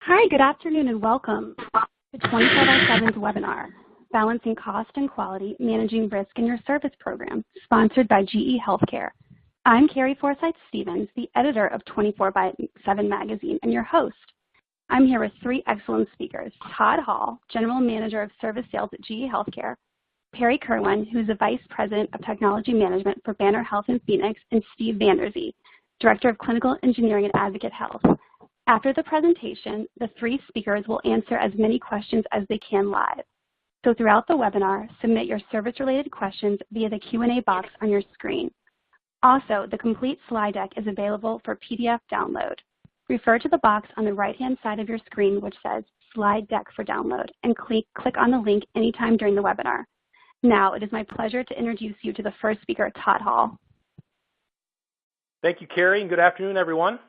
Hi, good afternoon and welcome to 24/7's webinar, Balancing Cost and Quality, Managing Risk in Your Service Program, sponsored by GE Healthcare. I'm Carrie Forsyth-Stevens, the editor of 24/7 magazine and your host. I'm here with three excellent speakers, Todd Hall, General Manager of Service Sales at GE Healthcare, Perry Kirwan, who's the Vice President of Technology Management for Banner Health in Phoenix, and Steve Vanderzee, Director of Clinical Engineering at Advocate Health. After the presentation, the three speakers will answer as many questions as they can live. So throughout the webinar, submit your service-related questions via the Q&A box on your screen. Also, the complete slide deck is available for PDF download. Refer to the box on the right-hand side of your screen which says Slide Deck for Download and click on the link anytime during the webinar. Now, it is my pleasure to introduce you to the first speaker, Todd Hall. Thank you, Carrie, and good afternoon, everyone.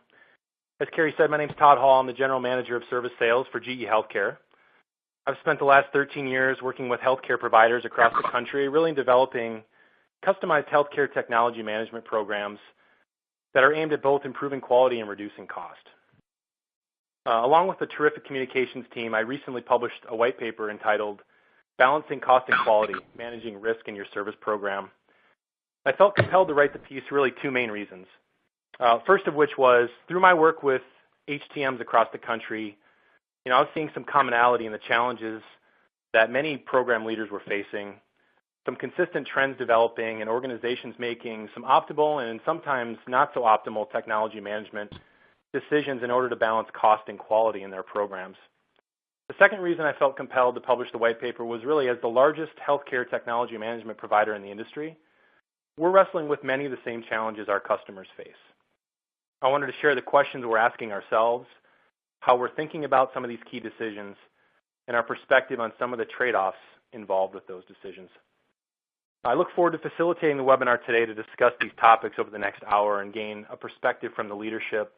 As Carrie said, my name is Todd Hall. I'm the General Manager of Service Sales for GE Healthcare. I've spent the last 13 years working with healthcare providers across the country, really developing customized healthcare technology management programs that are aimed at both improving quality and reducing cost. Along with a terrific communications team, I recently published a white paper entitled Balancing Cost and Quality, Managing Risk in Your Service Program. I felt compelled to write the piece for really two main reasons. First of which was, through my work with HTMs across the country, I was seeing some commonality in the challenges that many program leaders were facing, some consistent trends developing, and organizations making some optimal and sometimes not so optimal technology management decisions in order to balance cost and quality in their programs. The second reason I felt compelled to publish the white paper was really, as the largest healthcare technology management provider in the industry, we're wrestling with many of the same challenges our customers face. I wanted to share the questions we're asking ourselves, how we're thinking about some of these key decisions, and our perspective on some of the trade-offs involved with those decisions. I look forward to facilitating the webinar today to discuss these topics over the next hour and gain a perspective from the leadership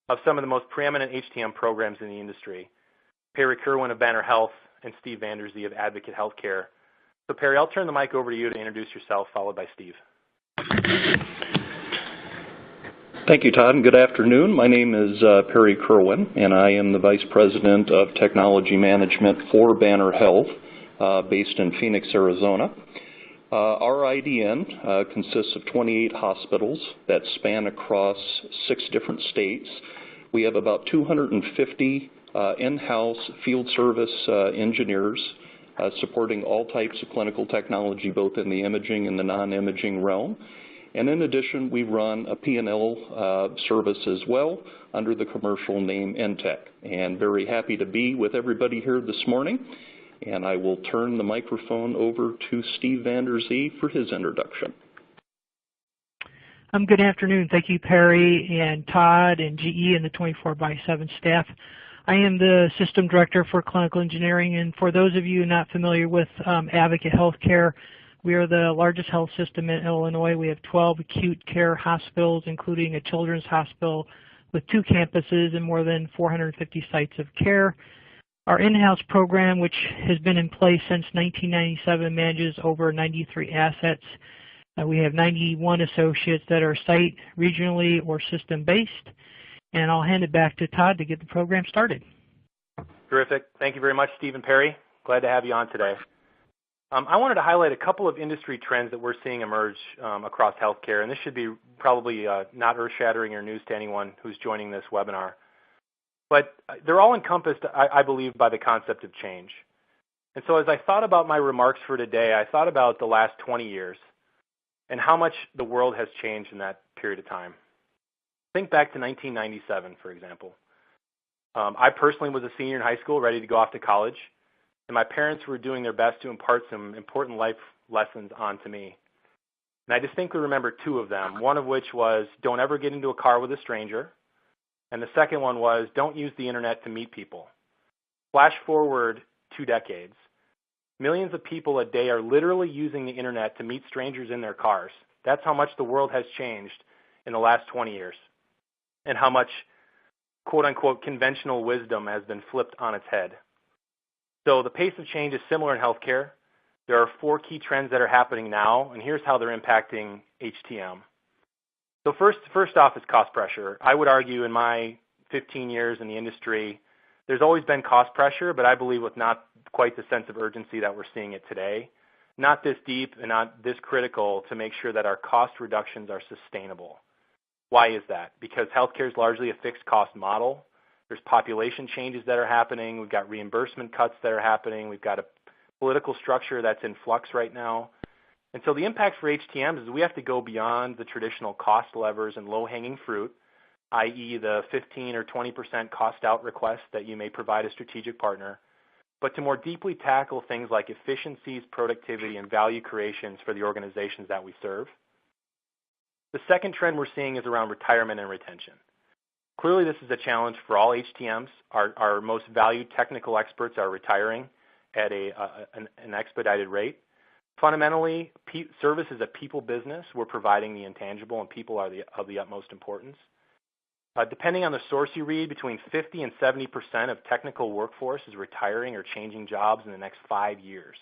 of some of the most preeminent HTM programs in the industry, Perry Kirwan of Banner Health and Steve Vanderzee of Advocate Healthcare. So Perry, I'll turn the mic over to you to introduce yourself, followed by Steve. Thank you, Todd, and good afternoon. My name is Perry Kirwan, and I am the Vice President of Technology Management for Banner Health, based in Phoenix, Arizona. Our IDN consists of 28 hospitals that span across 6 different states. We have about 250 in-house field service engineers supporting all types of clinical technology, both in the imaging and the non-imaging realm. And in addition, we run a P&L service as well under the commercial name Entech. And very happy to be with everybody here this morning. And I will turn the microphone over to Steve Vanderzee for his introduction. Good afternoon. Thank you, Perry and Todd and GE and the 24/7 staff. I am the System Director for Clinical Engineering. And for those of you not familiar with Advocate Healthcare, we are the largest health system in Illinois. We have 12 acute care hospitals, including a children's hospital with 2 campuses and more than 450 sites of care. Our in-house program, which has been in place since 1997, manages over 93 assets. We have 91 associates that are site, regionally, or system-based. And I'll hand it back to Todd to get the program started. Terrific. Thank you very much, Steve and Perry. Glad to have you on today. I wanted to highlight a couple of industry trends that we're seeing emerge across healthcare, and this should be probably not earth-shattering or news to anyone who's joining this webinar. But they're all encompassed, I believe, by the concept of change. And so as I thought about my remarks for today, I thought about the last 20 years and how much the world has changed in that period of time. Think back to 1997, for example. I personally was a senior in high school, ready to go off to college. And my parents were doing their best to impart some important life lessons onto me. And I distinctly remember 2 of them, one of which was don't ever get into a car with a stranger. And the second one was don't use the internet to meet people. Flash forward 2 decades. Millions of people a day are literally using the internet to meet strangers in their cars. That's how much the world has changed in the last 20 years. And how much, quote unquote, conventional wisdom has been flipped on its head. So the pace of change is similar in healthcare. There are 4 key trends that are happening now, and here's how they're impacting HTM. So first off is cost pressure. I would argue in my 15 years in the industry, There's always been cost pressure, but I believe with not quite the sense of urgency that we're seeing it today. Not this deep and not this critical to make sure that our cost reductions are sustainable. Why is that? Because healthcare is largely a fixed cost model. There's population changes that are happening. We've got reimbursement cuts that are happening. We've got a political structure that's in flux right now. And so the impact for HTMs is we have to go beyond the traditional cost levers and low-hanging fruit, i.e. the 15 or 20% cost out request that you may provide a strategic partner, but to more deeply tackle things like efficiencies, productivity, and value creations for the organizations that we serve. The second trend we're seeing is around retirement and retention. Clearly, this is a challenge for all HTMs. Our most valued technical experts are retiring at an expedited rate. Fundamentally, service is a people business. We're providing the intangible, and people are of the utmost importance. Depending on the source you read, between 50 and 70% of technical workforce is retiring or changing jobs in the next 5 years.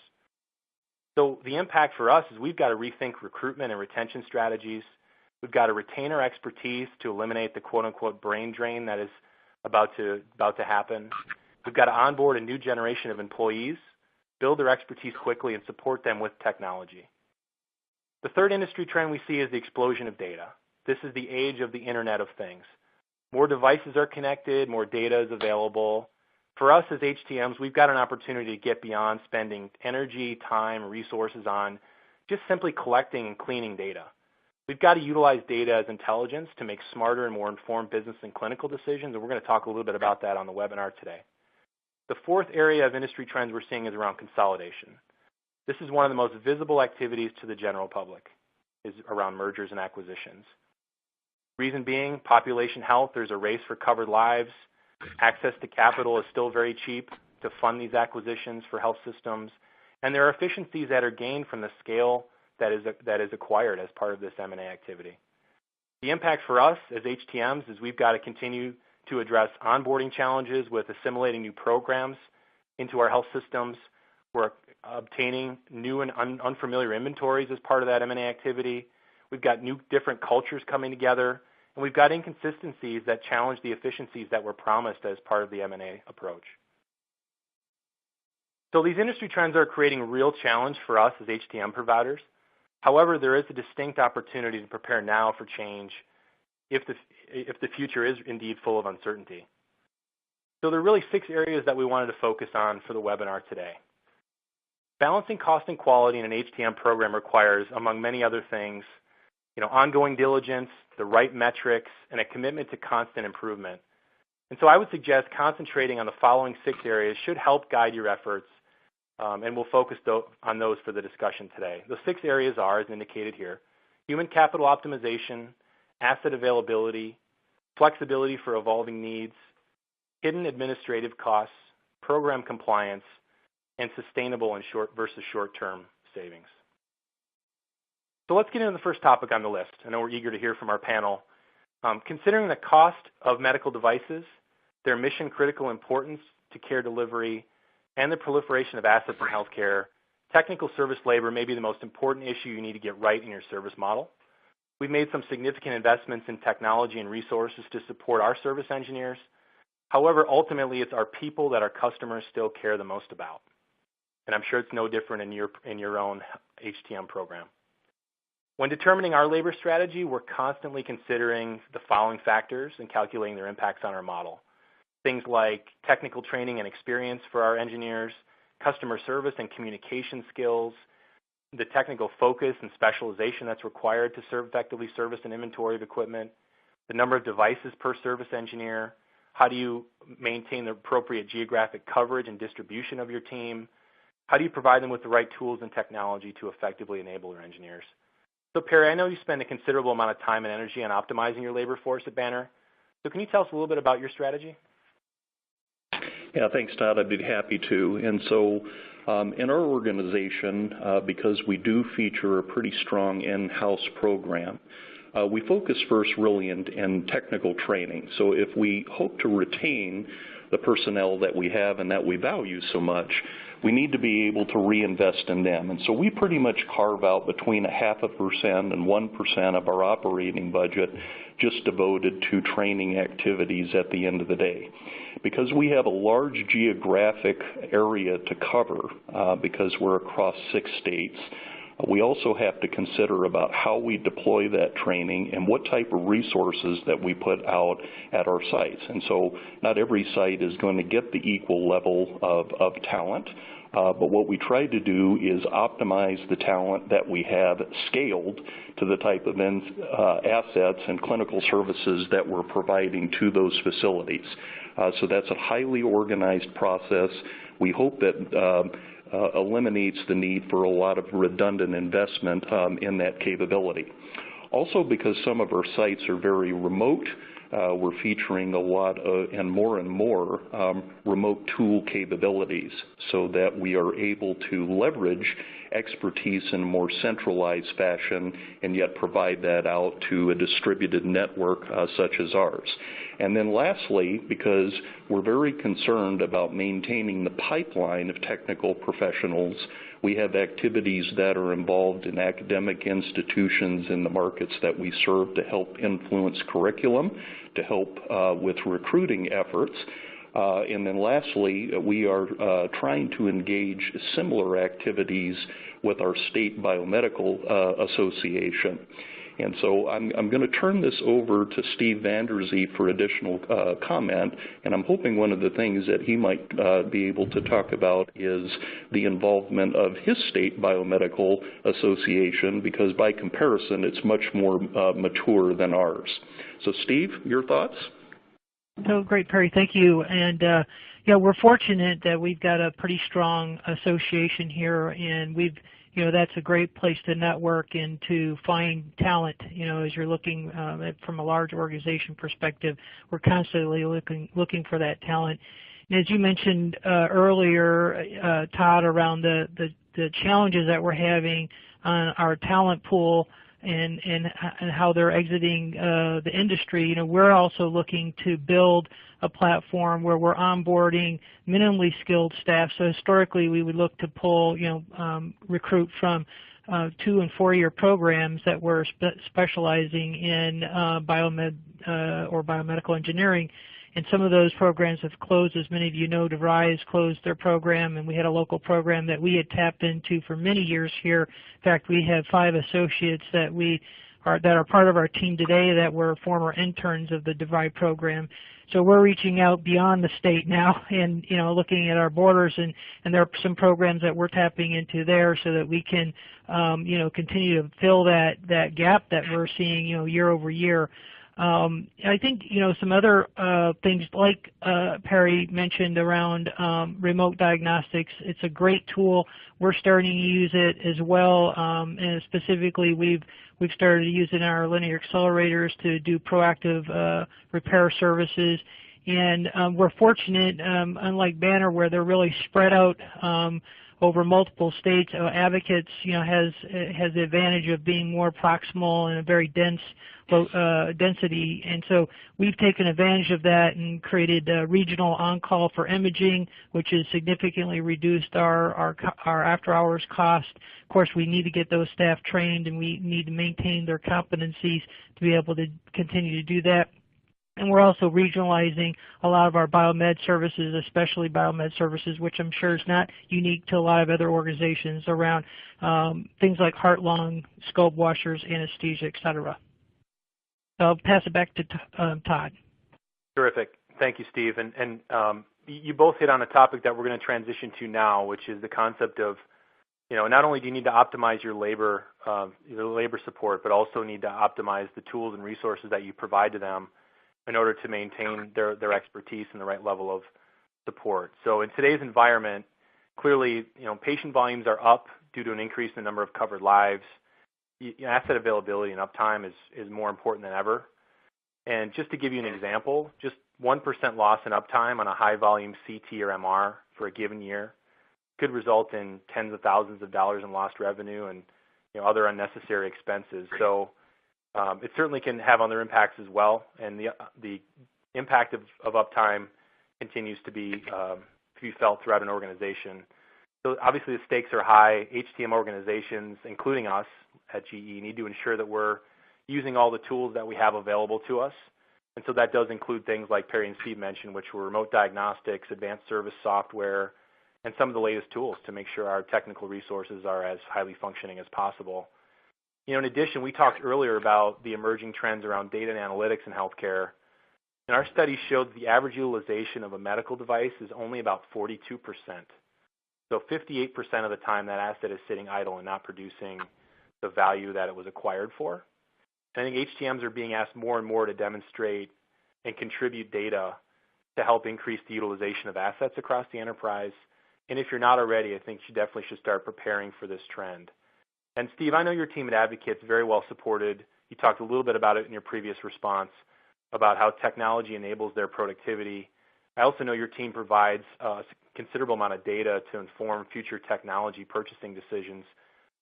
So the impact for us is we've got to rethink recruitment and retention strategies. We've got to retain our expertise to eliminate the quote-unquote brain drain that is about to happen. We've got to onboard a new generation of employees, build their expertise quickly, and support them with technology. The third industry trend we see is the explosion of data. This is the age of the Internet of Things. More devices are connected, more data is available. For us as HTMs, we've got an opportunity to get beyond spending energy, time, resources on just simply collecting and cleaning data. We've got to utilize data as intelligence to make smarter and more informed business and clinical decisions, and we're going to talk a little bit about that on the webinar today. The fourth area of industry trends we're seeing is around consolidation. This is one of the most visible activities to the general public, is around mergers and acquisitions. Reason being, population health, there's a race for covered lives. Access to capital is still very cheap to fund these acquisitions for health systems, and there are efficiencies that are gained from the scale that is acquired as part of this M&A activity. The impact for us as HTMs is we've got to continue to address onboarding challenges with assimilating new programs into our health systems. We're obtaining new and unfamiliar inventories as part of that M&A activity. We've got new different cultures coming together, and we've got inconsistencies that challenge the efficiencies that were promised as part of the M&A approach. So these industry trends are creating a real challenge for us as HTM providers. However, there is a distinct opportunity to prepare now for change if the future is indeed full of uncertainty. So there are really 6 areas that we wanted to focus on for the webinar today. Balancing cost and quality in an HTM program requires, among many other things, ongoing diligence, the right metrics, and a commitment to constant improvement. And so I would suggest concentrating on the following 6 areas should help guide your efforts, and we'll focus on those for the discussion today. The 6 areas are, as indicated here, human capital optimization, asset availability, flexibility for evolving needs, hidden administrative costs, program compliance, and sustainable and short-term savings. So let's get into the first topic on the list. I know we're eager to hear from our panel. Considering the cost of medical devices, their mission-critical importance to care delivery, and the proliferation of assets in healthcare, technical service labor may be the most important issue you need to get right in your service model. We've made some significant investments in technology and resources to support our service engineers. However, ultimately, it's our people that our customers still care the most about. And I'm sure it's no different in your own HTM program. When determining our labor strategy, we're constantly considering the following factors and calculating their impacts on our model. Things like technical training and experience for our engineers, customer service and communication skills, the technical focus and specialization that's required to effectively service an inventory of equipment, the number of devices per service engineer, how do you maintain the appropriate geographic coverage and distribution of your team, how do you provide them with the right tools and technology to effectively enable your engineers. So Perry, I know you spend a considerable amount of time and energy on optimizing your labor force at Banner. So can you tell us a little bit about your strategy? Yeah, thanks, Todd. I'd be happy to. And so in our organization, because we do feature a pretty strong in-house program, we focus first really in technical training. So if we hope to retain the personnel that we have and that we value so much, we need to be able to reinvest in them. And so we pretty much carve out between 0.5% and 1% of our operating budget just devoted to training activities at the end of the day. Because we have a large geographic area to cover, because we're across 6 states, we also have to consider about how we deploy that training and what type of resources that we put out at our sites. And so not every site is going to get the equal level of talent, but what we try to do is optimize the talent that we have scaled to the type of assets and clinical services that we're providing to those facilities. So that's a highly organized process. We hope that eliminates the need for a lot of redundant investment in that capability. Also, because some of our sites are very remote, we're featuring a lot and more remote tool capabilities so that we are able to leverage expertise in a more centralized fashion and yet provide that out to a distributed network such as ours. And then lastly, because we're very concerned about maintaining the pipeline of technical professionals, we have activities that are involved in academic institutions in the markets that we serve to help influence curriculum, to help with recruiting efforts. And then lastly, we are trying to engage similar activities with our state biomedical association. And so I'm going to turn this over to Steve Vanderzee for additional comment, and I'm hoping one of the things that he might be able to talk about is the involvement of his state biomedical association, because by comparison, it's much more mature than ours. So Steve, your thoughts? So great, Perry. Thank you. And yeah, we're fortunate that we've got a pretty strong association here, and that's a great place to network and to find talent. As you're looking from a large organization perspective, we're constantly looking for that talent. And as you mentioned earlier, Todd, around the challenges that we're having on our talent pool and how they're exiting the industry, we're also looking to build a platform where we're onboarding minimally skilled staff. So historically, we would look to pull, recruit from 2- and 4-year programs that were specializing in biomed or biomedical engineering. And some of those programs have closed. As many of you know, DeVry's closed their program, and we had a local program that we had tapped into for many years here. In fact, we have 5 associates that are part of our team today that were former interns of the DeVry program. So we're reaching out beyond the state now and, looking at our borders, and there are some programs that we're tapping into there so that we can, continue to fill that gap that we're seeing, year over year. I think, some other things like Perry mentioned around remote diagnostics. It's a great tool. We're starting to use it as well, and specifically we've started using our linear accelerators to do proactive repair services. And we're fortunate, unlike Banner, where they're really spread out over multiple states. Advocates, has the advantage of being more proximal and a very dense density, and so we've taken advantage of that and created regional on-call for imaging, which has significantly reduced our after-hours cost. Of course, we need to get those staff trained, and we need to maintain their competencies to be able to continue to do that. And we're also regionalizing a lot of our biomed services, especially biomed services, which I'm sure is not unique to a lot of other organizations around things like heart, lung, scope washers, anesthesia, et cetera. So I'll pass it back to Todd. Terrific. Thank you, Steve. And you both hit on a topic that we're going to transition to now, which is the concept of, not only do you need to optimize your labor support, but also need to optimize the tools and resources that you provide to them in order to maintain their expertise and the right level of support. So in today's environment, clearly, patient volumes are up due to an increase in the number of covered lives. Asset availability and uptime is more important than ever. And just to give you an example, just 1% loss in uptime on a high-volume CT or MR for a given year could result in tens of thousands of dollars in lost revenue and other unnecessary expenses. So It certainly can have other impacts as well, and the impact of uptime continues to be felt throughout an organization. So obviously the stakes are high. HTM organizations, including us at GE, need to ensure that we're using all the tools that we have available to us. And so that does include things like Perry and Steve mentioned, which were remote diagnostics, advanced service software, and some of the latest tools to make sure our technical resources are as highly functioning as possible. In addition, we talked earlier about the emerging trends around data and analytics in healthcare. And our study showed that the average utilization of a medical device is only about 42%. So 58% of the time that asset is sitting idle and not producing the value that it was acquired for. And I think HTMs are being asked more and more to demonstrate and contribute data to help increase the utilization of assets across the enterprise. And if you're not already, I think you definitely should start preparing for this trend. And Steve, I know your team at Advocate is very well supported. You talked a little bit about it in your previous response about how technology enables their productivity. I also know your team provides a considerable amount of data to inform future technology purchasing decisions.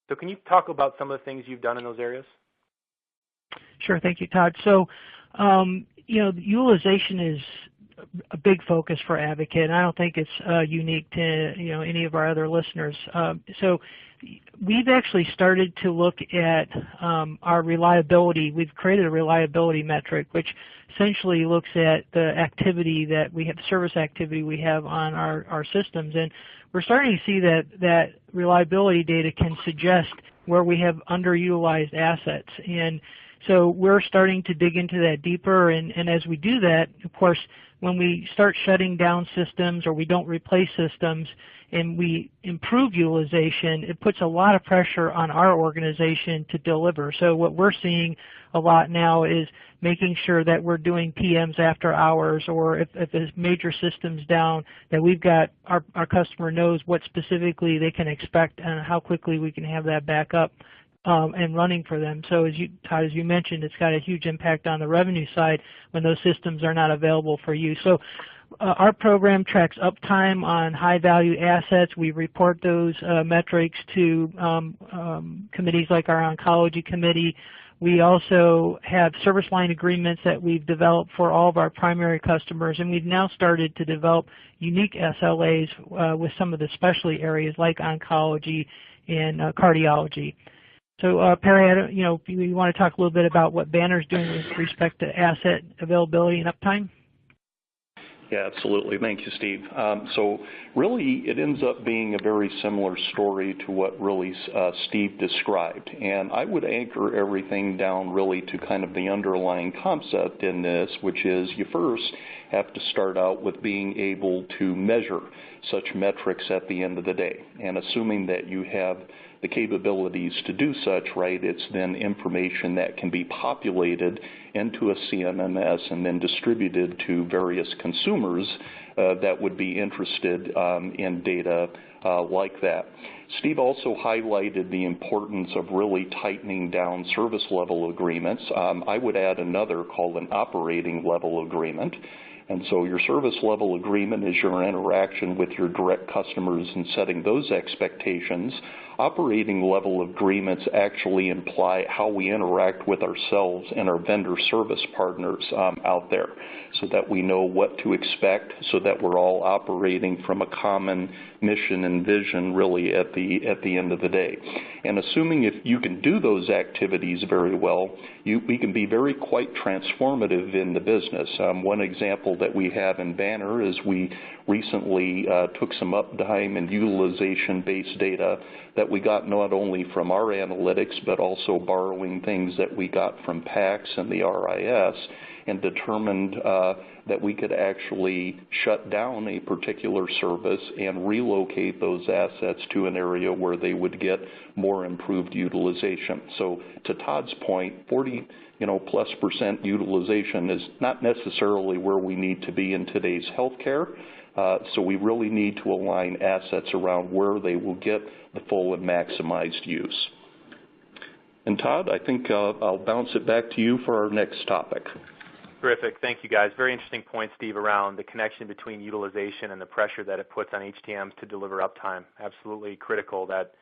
So can you talk about some of the things you've done in those areas? Sure, thank you, Todd. So, utilization is a big focus for Advocate, and I don't think it's unique to any of our other listeners. So we've actually started to look at our reliability. We've created a reliability metric, which essentially looks at the activity that we have, service activity we have on our systems, and we're starting to see that reliability data can suggest where we have underutilized assets. And so we're starting to dig into that deeper, and as we do that, of course, when we start shutting down systems or we don't replace systems and we improve utilization, it puts a lot of pressure on our organization to deliver. So what we're seeing a lot now is making sure that we're doing PMs after hours, or if a major system's down, that we've got our customer knows what specifically they can expect and how quickly we can have that back up and running for them. So Todd, as you mentioned, it's got a huge impact on the revenue side when those systems are not available for use. So our program tracks uptime on high-value assets. We report those metrics to committees like our oncology committee. We also have service line agreements that we've developed for all of our primary customers, and we've now started to develop unique SLAs with some of the specialty areas like oncology and cardiology. So, Perry, you want to talk a little bit about what Banner's doing with respect to asset availability and uptime? Yeah, absolutely. Thank you, Steve. So really, it ends up being a very similar story to what really Steve described. And I would anchor everything down really to kind of the underlying concept in this, which is you first have to start out with being able to measure such metrics at the end of the day. And assuming that you have the capabilities to do such, right, it's then information that can be populated into a CMMS and then distributed to various consumers that would be interested in data like that. Steve also highlighted the importance of really tightening down service level agreements. I would add another called an operating level agreement. And so your service level agreement is your interaction with your direct customers and setting those expectations. Operating level agreements actually imply how we interact with ourselves and our vendor service partners out there, so that we know what to expect, so that we're all operating from a common mission and vision really at the end of the day. And assuming if you can do those activities very well, we can be very quite transformative in the business. One example that we have in Banner is we recently took some uptime and utilization-based data that we got not only from our analytics, but also borrowing things that we got from PACS and the RIS, and determined that we could actually shut down a particular service and relocate those assets to an area where they would get more improved utilization. So to Todd's point, 40% plus utilization is not necessarily where we need to be in today's healthcare. So we really need to align assets around where they will get the full and maximized use. And Todd, I think I'll bounce it back to you for our next topic. Terrific. Thank you, guys. Very interesting point, Steve, around the connection between utilization and the pressure that it puts on HTMs to deliver uptime. Absolutely critical that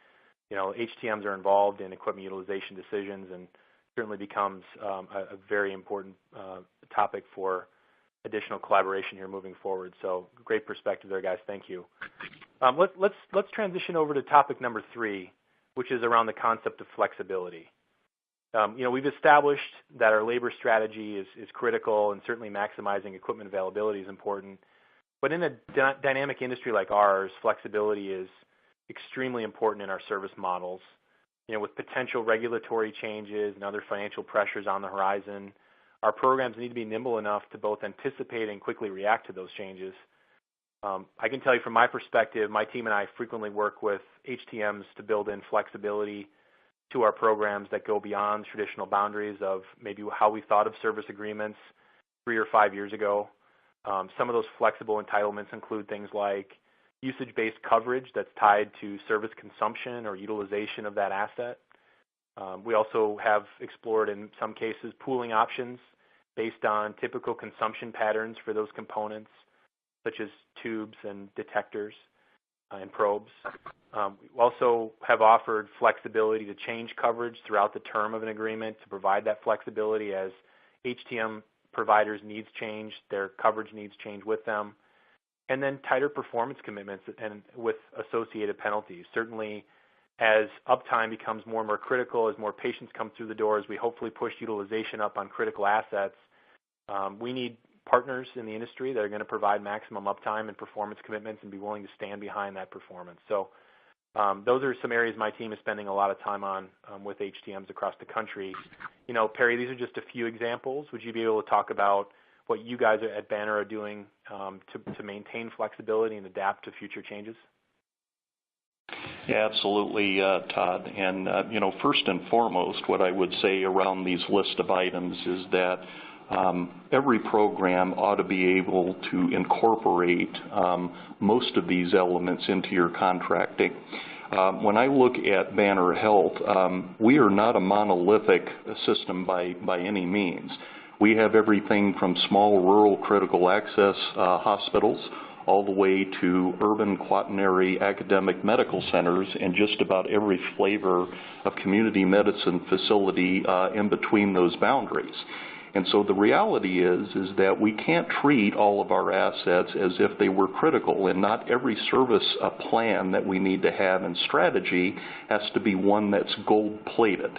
HTMs are involved in equipment utilization decisions, and certainly becomes a very important topic for additional collaboration here moving forward. So great perspective there, guys. Thank you. Let's transition over to topic number 3, which is around the concept of flexibility. We've established that our labor strategy is critical, and certainly maximizing equipment availability is important. But in a dynamic industry like ours, flexibility is extremely important in our service models. With potential regulatory changes and other financial pressures on the horizon, our programs need to be nimble enough to both anticipate and quickly react to those changes. I can tell you from my perspective, my team and I frequently work with HTMs to build in flexibility to our programs that go beyond traditional boundaries of maybe how we thought of service agreements 3 or 5 years ago. Some of those flexible entitlements include things like usage-based coverage that's tied to service consumption or utilization of that asset. We also have explored, in some cases, pooling options based on typical consumption patterns for those components, such as tubes and detectors and probes. We also have offered flexibility to change coverage throughout the term of an agreement to provide that flexibility as HTM providers' needs change, their coverage needs change with them, and then tighter performance commitments and with associated penalties. Certainly, as uptime becomes more and more critical, as more patients come through the door, as we hopefully push utilization up on critical assets, we need partners in the industry that are going to provide maximum uptime and performance commitments and be willing to stand behind that performance. So those are some areas my team is spending a lot of time on with HTMs across the country. Perry, these are just a few examples. Would you be able to talk about what you guys at Banner are doing to maintain flexibility and adapt to future changes? Yeah, absolutely, Todd. And, first and foremost, what I would say around these list of items is that every program ought to be able to incorporate most of these elements into your contracting. When I look at Banner Health, we are not a monolithic system by any means. We have everything from small rural critical access hospitals all the way to urban quaternary academic medical centers and just about every flavor of community medicine facility in between those boundaries. And so the reality is that we can't treat all of our assets as if they were critical, and not every service plan that we need to have and strategy has to be one that's gold-plated.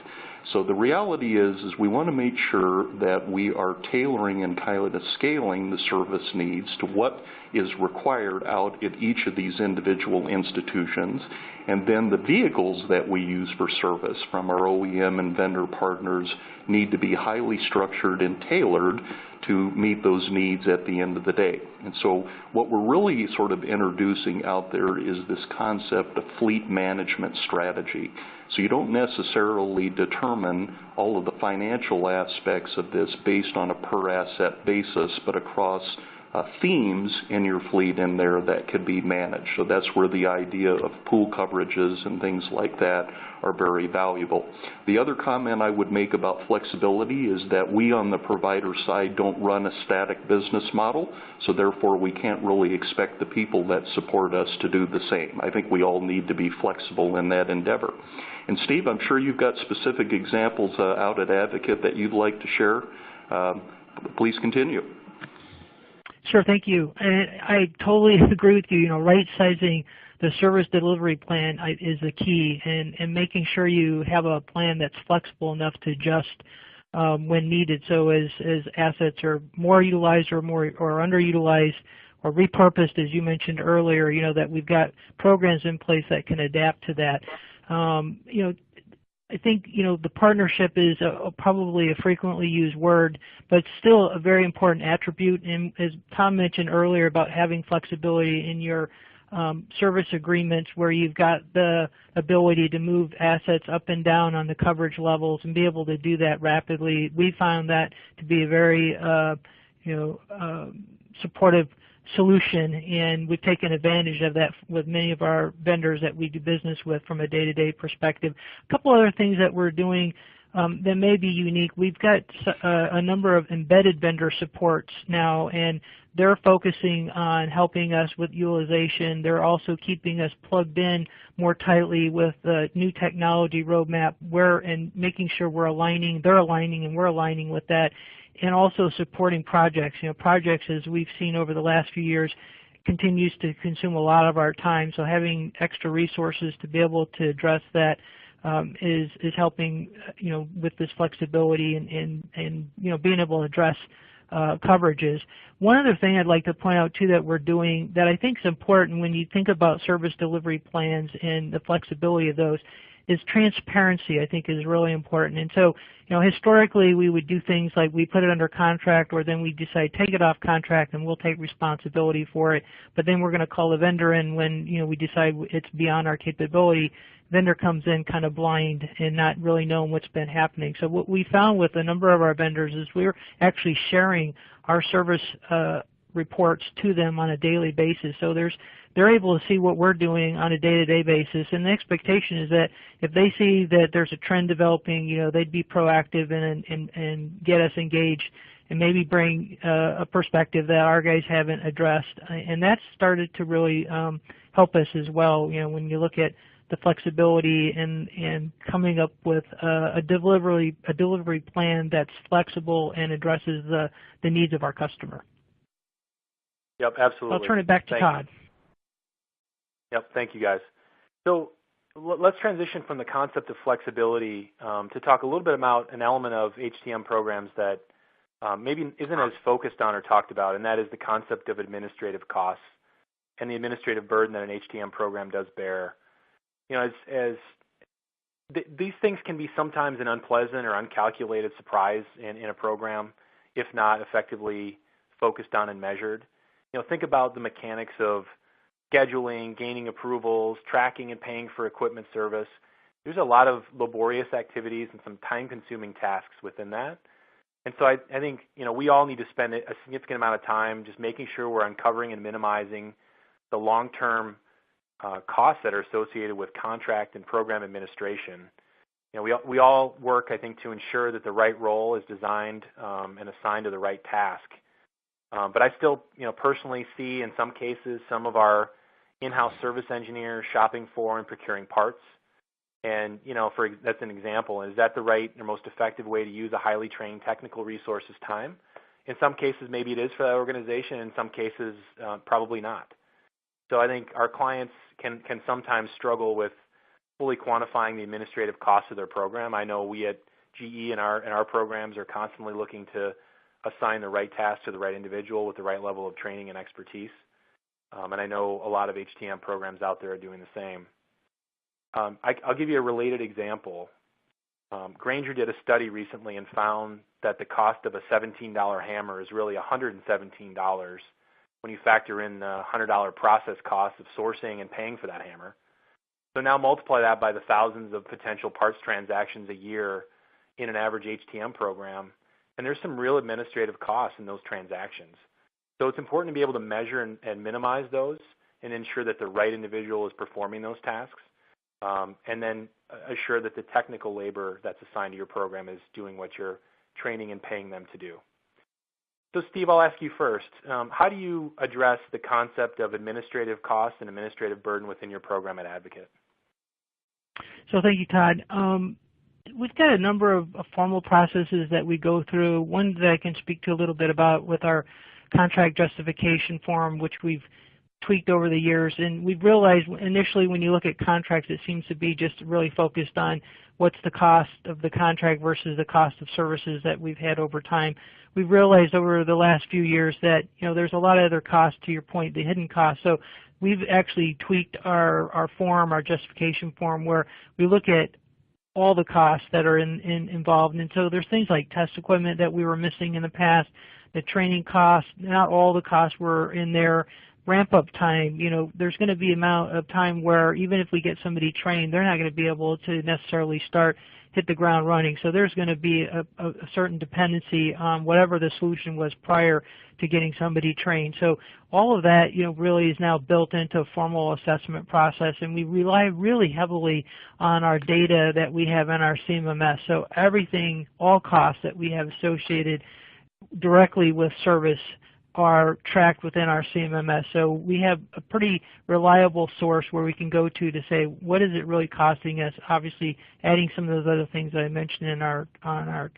So the reality is we want to make sure that we are tailoring and kind of scaling the service needs to what is required out at each of these individual institutions, and then the vehicles that we use for service from our OEM and vendor partners need to be highly structured and tailored to meet those needs at the end of the day. And so what we're really sort of introducing out there is this concept of fleet management strategy. So you don't necessarily determine all of the financial aspects of this based on a per asset basis, but across themes in your fleet in there that could be managed. So that's where the idea of pool coverages and things like that are very valuable. The other comment I would make about flexibility is that we on the provider side don't run a static business model, so therefore we can't really expect the people that support us to do the same. I think we all need to be flexible in that endeavor. And Steve, I'm sure you've got specific examples out at Advocate that you'd like to share. Please continue. Sure, thank you. And I totally agree with you. Right-sizing the service delivery plan is the key, and making sure you have a plan that's flexible enough to adjust when needed. So as assets are more utilized or underutilized or repurposed, as you mentioned earlier, that we've got programs in place that can adapt to that. I think, the partnership is probably a frequently used word, but still a very important attribute. And as Tom mentioned earlier about having flexibility in your service agreements where you've got the ability to move assets up and down on the coverage levels and be able to do that rapidly, we found that to be a very, supportive solution, and we've taken advantage of that with many of our vendors that we do business with from a day-to-day perspective. A couple other things that we're doing that may be unique. We've got a number of embedded vendor supports now, and they're focusing on helping us with utilization. They're also keeping us plugged in more tightly with the new technology roadmap and making sure we're aligning, they're aligning, and we're aligning with that, and also supporting projects. Projects, as we've seen over the last few years, continues to consume a lot of our time, so having extra resources to be able to address that is helping, with this flexibility and being able to address coverages. One other thing I'd like to point out too that we're doing that I think is important when you think about service delivery plans and the flexibility of those is transparency. I think is really important. And so, historically we would do things like we put it under contract, or then we decide take it off contract and we'll take responsibility for it. But then we're going to call the vendor in when we decide it's beyond our capability. Vendor comes in kind of blind and not really knowing what's been happening. So what we found with a number of our vendors is we're actually sharing our service reports to them on a daily basis. So they're able to see what we're doing on a day-to-day basis, and the expectation is that if they see that there's a trend developing, they'd be proactive and get us engaged and maybe bring a perspective that our guys haven't addressed. And that's started to really help us as well. When you look at the flexibility and coming up with a delivery plan that's flexible and addresses the needs of our customer. Yep, absolutely. I'll turn it back to Todd. Yep, thank you guys. So let's transition from the concept of flexibility to talk a little bit about an element of HTM programs that maybe isn't as focused on or talked about, and that is the concept of administrative costs and the administrative burden that an HTM program does bear. These things can be sometimes an unpleasant or uncalculated surprise in a program, if not effectively focused on and measured. Think about the mechanics of scheduling, gaining approvals, tracking and paying for equipment service. There's a lot of laborious activities and some time-consuming tasks within that. And so I think we all need to spend a significant amount of time just making sure we're uncovering and minimizing the long-term costs that are associated with contract and program administration. We all work, I think, to ensure that the right role is designed and assigned to the right task. But I still, personally see in some cases some of our in-house service engineers shopping for and procuring parts. And, that's an example. Is that the right or most effective way to use a highly trained technical resource's time? In some cases, maybe it is for that organization. In some cases, probably not. So I think our clients can sometimes struggle with fully quantifying the administrative costs of their program. I know we at GE in our programs are constantly looking to assign the right task to the right individual with the right level of training and expertise. And I know a lot of HTM programs out there are doing the same. I'll give you a related example. Grainger did a study recently and found that the cost of a $17 hammer is really $117 when you factor in the $100 process cost of sourcing and paying for that hammer. So now multiply that by the thousands of potential parts transactions a year in an average HTM program, and there's some real administrative costs in those transactions. So it's important to be able to measure and minimize those and ensure that the right individual is performing those tasks, and then assure that the technical labor that's assigned to your program is doing what you're training and paying them to do. So Steve, I'll ask you first. How do you address the concept of administrative costs and administrative burden within your program at Advocate? So thank you, Todd. We've got a number of formal processes that we go through. One that I can speak to a little bit about with our contract justification form, which we've tweaked over the years. And we've realized initially when you look at contracts, it seems to be just really focused on what's the cost of the contract versus the cost of services that we've had over time. We've realized over the last few years that there's a lot of other costs, to your point, the hidden costs. So we've actually tweaked our form, our justification form, where we look at all the costs that are involved. And so there's things like test equipment that we were missing in the past, the training costs, not all the costs were in there. Ramp-up time, there's going to be amount of time where even if we get somebody trained, they're not going to be able to necessarily start hit the ground running. So there's going to be a certain dependency on whatever the solution was prior to getting somebody trained. So all of that, really is now built into a formal assessment process, and we rely really heavily on our data that we have in our CMMS. So everything, all costs that we have associated directly with service are tracked within our CMMS. So we have a pretty reliable source where we can go to say, what is it really costing us? Obviously, adding some of those other things that I mentioned in on our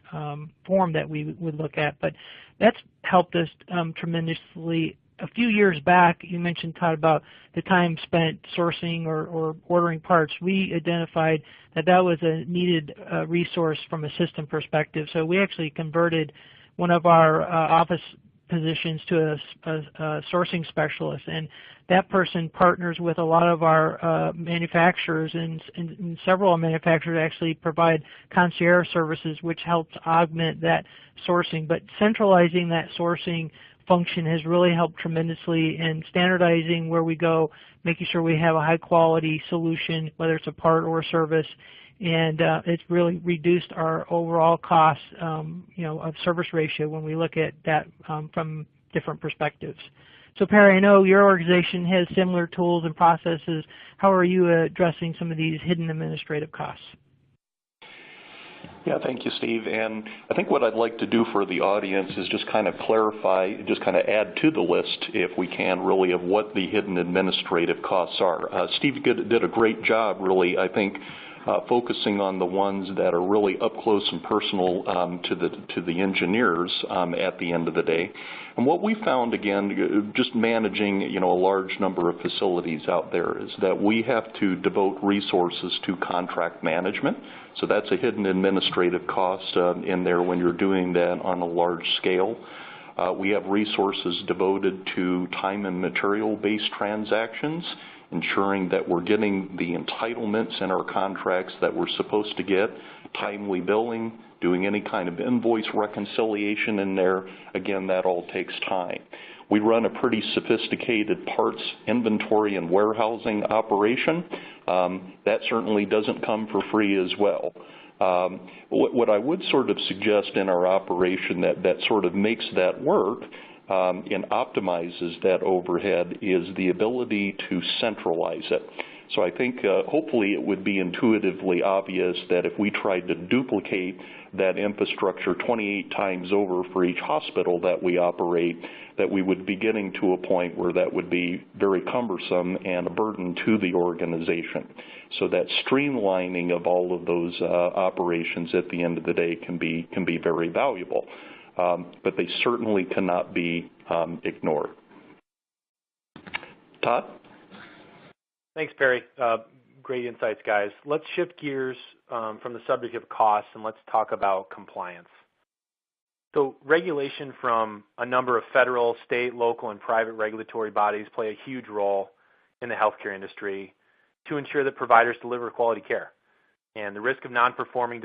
form that we would look at. But that's helped us tremendously. A few years back, you mentioned, Todd, about the time spent sourcing or ordering parts. We identified that that was a needed resource from a system perspective. So we actually converted one of our office positions to a sourcing specialist, and that person partners with a lot of our manufacturers, and several manufacturers actually provide concierge services, which helps augment that sourcing. But centralizing that sourcing function has really helped tremendously in standardizing where we go, making sure we have a high quality solution, whether it's a part or a service. And it's really reduced our overall cost, of service ratio when we look at that from different perspectives. So Perry, I know your organization has similar tools and processes. How are you addressing some of these hidden administrative costs? Yeah, thank you, Steve. And I think what I'd like to do for the audience is just kind of clarify, just kind of add to the list, if we can, really, of what the hidden administrative costs are. Steve did a great job, really, I think, focusing on the ones that are really up close and personal to the engineers at the end of the day. And what we found, again, just managing a large number of facilities out there, is that we have to devote resources to contract management. So that's a hidden administrative cost in there when you're doing that on a large scale. We have resources devoted to time and material-based transactions, ensuring that we're getting the entitlements in our contracts that we're supposed to get, timely billing, doing any kind of invoice reconciliation in there. Again, that all takes time. We run a pretty sophisticated parts inventory and warehousing operation. That certainly doesn't come for free as well. What I would sort of suggest in our operation that sort of makes that work and optimizes that overhead is the ability to centralize it. So I think hopefully it would be intuitively obvious that if we tried to duplicate that infrastructure 28 times over for each hospital that we operate, that we would be getting to a point where that would be very cumbersome and a burden to the organization. So that streamlining of all of those operations at the end of the day can be very valuable. But they certainly cannot be ignored. Todd? Thanks, Perry. Great insights, guys. Let's shift gears from the subject of costs and let's talk about compliance. So regulation from a number of federal, state, local, and private regulatory bodies play a huge role in the healthcare industry to ensure that providers deliver quality care. And the risk of non-conforming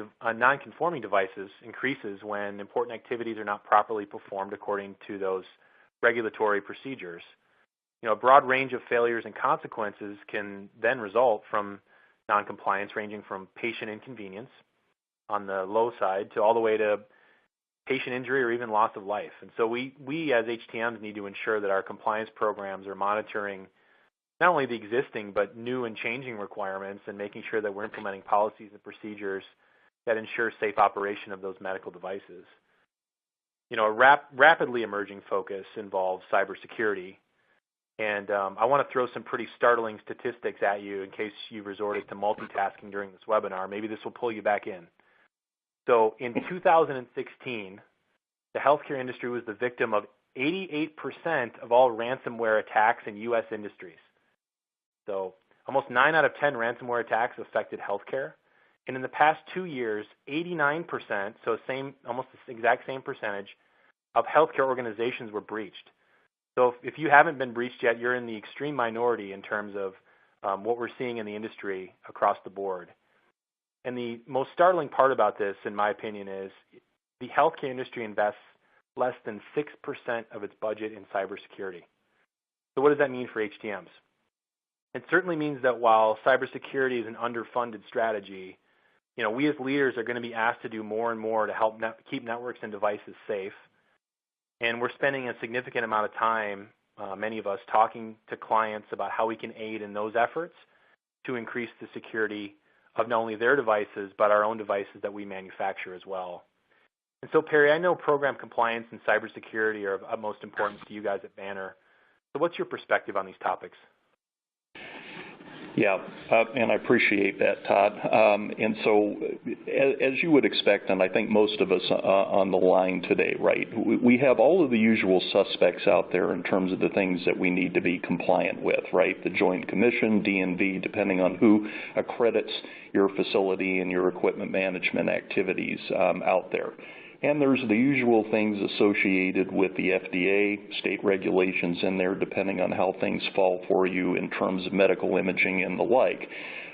devices increases when important activities are not properly performed according to those regulatory procedures. A broad range of failures and consequences can then result from non-compliance, ranging from patient inconvenience on the low side to all the way to patient injury or even loss of life. And so we as HTMs need to ensure that our compliance programs are monitoring not only the existing but new and changing requirements and making sure that we're implementing policies and procedures that ensure safe operation of those medical devices. A rapidly emerging focus involves cybersecurity. And I want to throw some pretty startling statistics at you in case you resorted to multitasking during this webinar. Maybe this will pull you back in. So in 2016, the healthcare industry was the victim of 88% of all ransomware attacks in U.S. industries. So almost 9 out of 10 ransomware attacks affected healthcare. And in the past 2 years, 89%, so almost the exact same percentage, of healthcare organizations were breached. So if you haven't been breached yet, you're in the extreme minority in terms of what we're seeing in the industry across the board. And the most startling part about this, in my opinion, is the healthcare industry invests less than 6% of its budget in cybersecurity. So what does that mean for HTMs? It certainly means that while cybersecurity is an underfunded strategy, we as leaders are going to be asked to do more and more to help keep networks and devices safe. And we're spending a significant amount of time, many of us, talking to clients about how we can aid in those efforts to increase the security of not only their devices, but our own devices that we manufacture as well. And so, Perry, I know program compliance and cybersecurity are of utmost importance to you guys at Banner. So what's your perspective on these topics? Yeah, and I appreciate that, Todd. And so, as you would expect, and I think most of us on the line today, right, we have all of the usual suspects out there in terms of the things that we need to be compliant with, right? The Joint Commission, DNV, depending on who accredits your facility and your equipment management activities out there. And there's the usual things associated with the FDA, state regulations in there, depending on how things fall for you in terms of medical imaging and the like.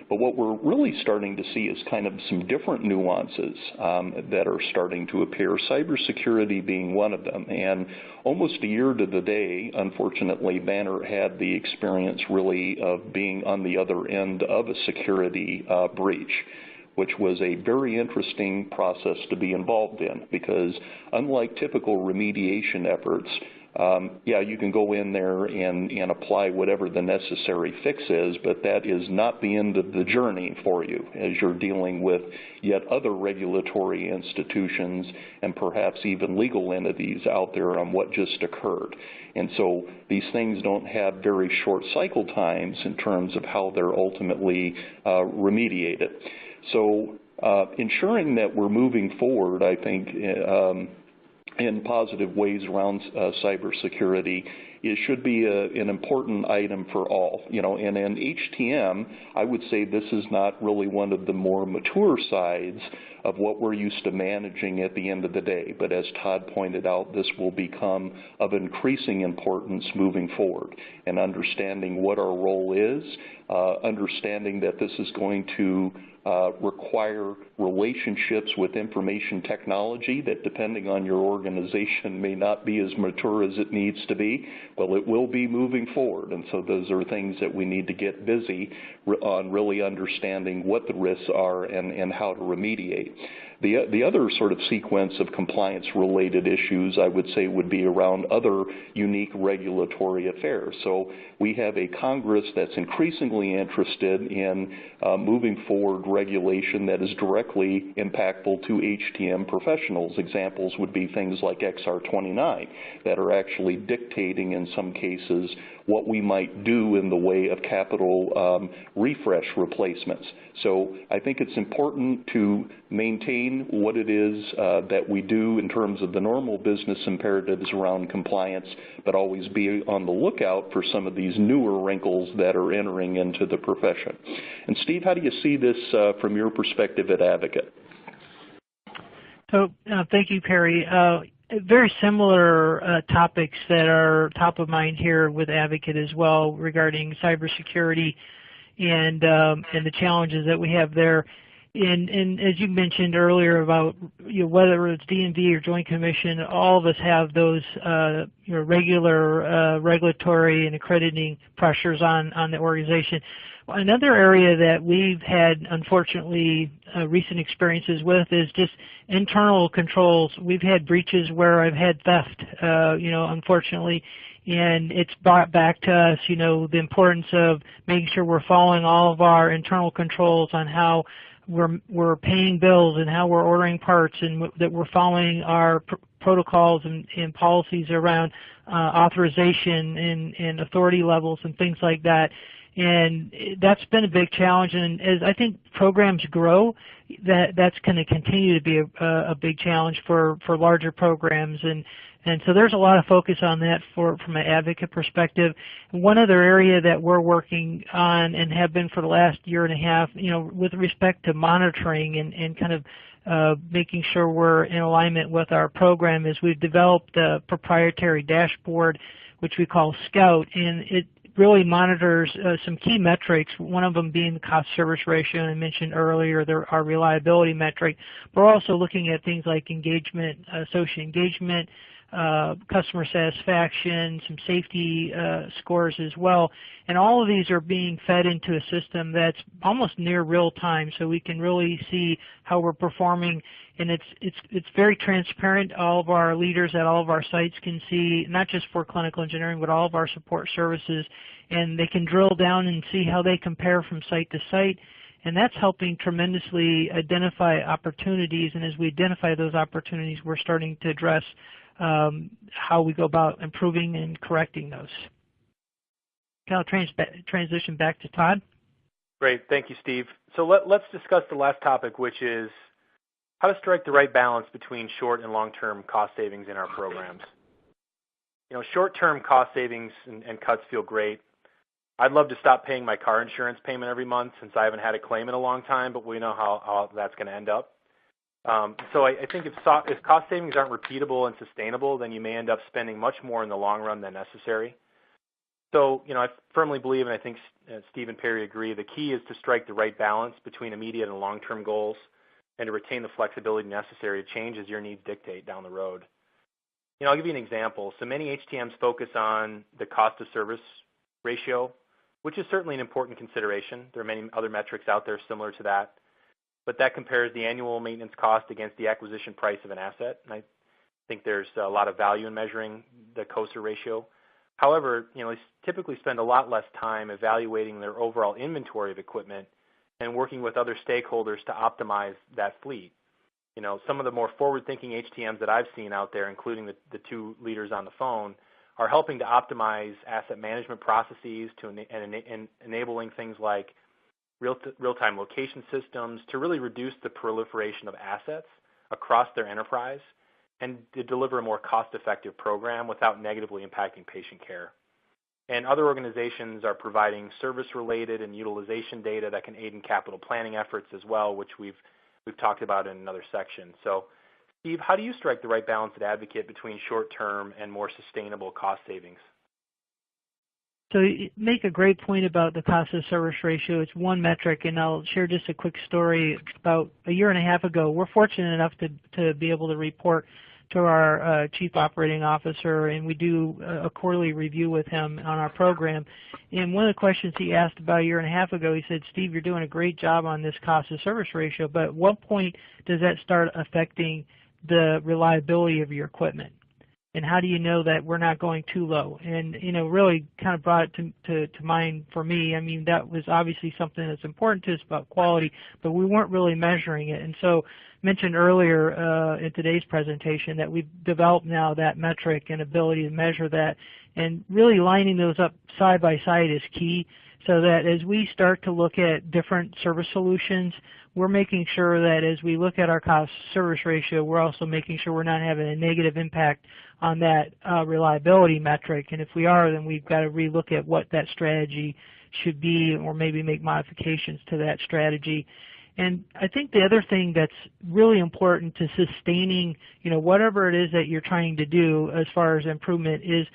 But what we're really starting to see is kind of some different nuances that are starting to appear, cybersecurity being one of them. And almost a year to the day, unfortunately, Banner had the experience really of being on the other end of a security breach, which was a very interesting process to be involved in, because unlike typical remediation efforts, yeah, you can go in there and apply whatever the necessary fix is, but that is not the end of the journey for you as you're dealing with yet other regulatory institutions and perhaps even legal entities out there on what just occurred. And so these things don't have very short cycle times in terms of how they're ultimately remediated. So ensuring that we're moving forward, I think, in positive ways around cybersecurity, it should be an important item for all. And in HTM, I would say this is not really one of the more mature sides of what we're used to managing at the end of the day. But as Todd pointed out, this will become of increasing importance moving forward, and understanding what our role is, understanding that this is going to require relationships with information technology that, depending on your organization, may not be as mature as it needs to be. Well, it will be moving forward, and so those are things that we need to get busy on, really understanding what the risks are and how to remediate. The other sort of sequence of compliance-related issues, I would say, would be around other unique regulatory affairs. So we have a Congress that's increasingly interested in moving forward regulation that is directly impactful to HTM professionals. Examples would be things like XR 29 that are actually dictating, in some cases, what we might do in the way of capital refresh replacements. So I think it's important to maintain what it is that we do in terms of the normal business imperatives around compliance, but always be on the lookout for some of these newer wrinkles that are entering into the profession. And Steve, how do you see this from your perspective at Advocate? So thank you, Perry. Very similar topics that are top of mind here with Advocate as well regarding cybersecurity and the challenges that we have there. And as you mentioned earlier about whether it's DNV or Joint Commission, all of us have those regular regulatory and accrediting pressures on the organization. Another area that we've had, unfortunately, recent experiences with is just internal controls. We've had breaches where I've had theft, unfortunately, and it's brought back to us, the importance of making sure we're following all of our internal controls on how we're paying bills and how we're ordering parts, and that we're following our protocols and policies around authorization and authority levels and things like that. And that's been a big challenge, and as I think programs grow, that's going to continue to be a big challenge for larger programs, and so there's a lot of focus on that from an advocate perspective. One other area that we're working on and have been for the last year and a half, with respect to monitoring and kind of making sure we're in alignment with our program, is we've developed a proprietary dashboard, which we call Scout, and it really monitors some key metrics, one of them being the cost-service ratio, and I mentioned earlier our reliability metric. We're also looking at things like engagement, associate engagement, customer satisfaction, some safety scores as well. And all of these are being fed into a system that's almost near real time, so we can really see how we're performing. And it's very transparent. All of our leaders at all of our sites can see, not just for clinical engineering, but all of our support services, and they can drill down and see how they compare from site to site. And that's helping tremendously identify opportunities, and as we identify those opportunities, we're starting to address how we go about improving and correcting those. Okay, I'll transition back to Todd. Great, thank you, Steve. So let's discuss the last topic, which is how to strike the right balance between short and long-term cost savings in our programs. You know, short-term cost savings and cuts feel great. I'd love to stop paying my car insurance payment every month since I haven't had a claim in a long time, but we know how that's going to end up. So I think if cost savings aren't repeatable and sustainable, then you may end up spending much more in the long run than necessary. So, you know, I firmly believe, and I think Steve and Perry agree, the key is to strike the right balance between immediate and long-term goals and to retain the flexibility necessary to change as your needs dictate down the road. You know, I'll give you an example. So many HTMs focus on the cost of service ratio, which is certainly an important consideration. There are many other metrics out there similar to that. But that compares the annual maintenance cost against the acquisition price of an asset. And I think there's a lot of value in measuring the COSR ratio. However, you know, they typically spend a lot less time evaluating their overall inventory of equipment and working with other stakeholders to optimize that fleet. You know, some of the more forward-thinking HTMs that I've seen out there, including the two leaders on the phone, are helping to optimize asset management processes and enabling things like real-time location systems to really reduce the proliferation of assets across their enterprise and to deliver a more cost-effective program without negatively impacting patient care. And other organizations are providing service-related and utilization data that can aid in capital planning efforts as well, which we've talked about in another section. So, Steve, how do you strike the right balance at Advocate between short-term and more sustainable cost savings? So you make a great point about the cost of service ratio. It's one metric, and I'll share just a quick story. About a year and a half ago, we're fortunate enough to be able to report to our Chief Operating Officer, and we do a quarterly review with him on our program. And one of the questions he asked about a year and a half ago, he said, Steve, you're doing a great job on this cost of service ratio, but at what point does that start affecting the reliability of your equipment? And how do you know that we're not going too low? And, you know, really kind of brought it to mind for me. I mean, that was obviously something that's important to us about quality, but we weren't really measuring it. And so mentioned earlier in today's presentation that we've developed now that metric and ability to measure that. And really lining those up side by side is key, so that as we start to look at different service solutions, we're making sure that as we look at our cost service ratio, we're also making sure we're not having a negative impact on that reliability metric. And if we are, then we've got to relook at what that strategy should be, or maybe make modifications to that strategy. And I think the other thing that's really important to sustaining, you know, whatever it is that you're trying to do as far as improvement is